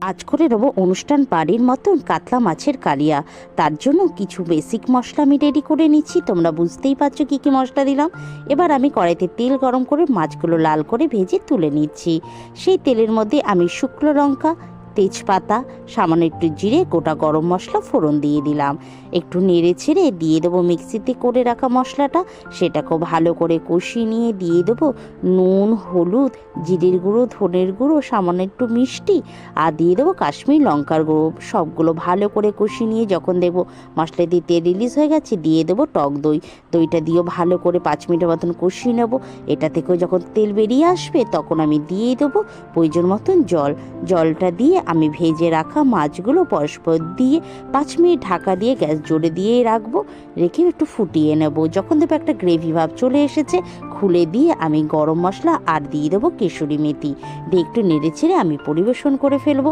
আজ করে নেবো অনুষ্ঠান বাড়ির মতন কাতলা মাছের কালিয়া। তার জন্য কিছু বেসিক মশলা আমি রেডি করে নিচ্ছি। তোমরা বুঝতেই পারছো কী কী মশলা দিলাম। এবার আমি কড়াইতে তেল গরম করে মাছগুলো লাল করে ভেজে তুলে নিচ্ছি। সেই তেলের মধ্যে আমি শুকনো লঙ্কা, তেজপাতা, সামান্য একটু জিরে, গোটা গরম মশলা ফোড়ন দিয়ে দিলাম। একটু নেড়ে ছেড়ে দিয়ে দেবো মিক্সিতে করে রাখা মশলাটা। সেটাকেও ভালো করে কষিয়ে নিয়ে দিয়ে দেবো নুন, হলুদ, জিরের গুঁড়ো, ধনের গুঁড়ো, সামান্য একটু মিষ্টি, আর দিয়ে দেবো কাশ্মীর লঙ্কার গুঁড়ো। সবগুলো ভালো করে কষিয়ে নিয়ে যখন দেখবো মশলা দিয়ে তেল রিলিজ হয়ে গেছে, দিয়ে দেবো টক দই। দইটা দিয়েও ভালো করে 5 মিনিটের মতন কষিয়ে নেবো। এটা থেকেও যখন তেল বেরিয়ে আসবে তখন আমি দিয়ে দেবো প্রয়োজন মতন জল। জলটা দিয়ে আমি ভেজে রাখা মাছগুলো পরস্পর দিয়ে 5 মিনিট ঢাকা দিয়ে গ্যাস জোরে দিয়ে রাখবো। রেখে একটু ফুটিয়ে নেব। যখন দেখবো একটা গ্রেভি ভাব চলে এসেছে, খুলে দিয়ে আমি গরম মশলা আর দিয়ে দেবো কেশরি মেথি দিয়ে একটু নেড়ে ছেড়ে আমি পরিবেশন করে ফেলবো।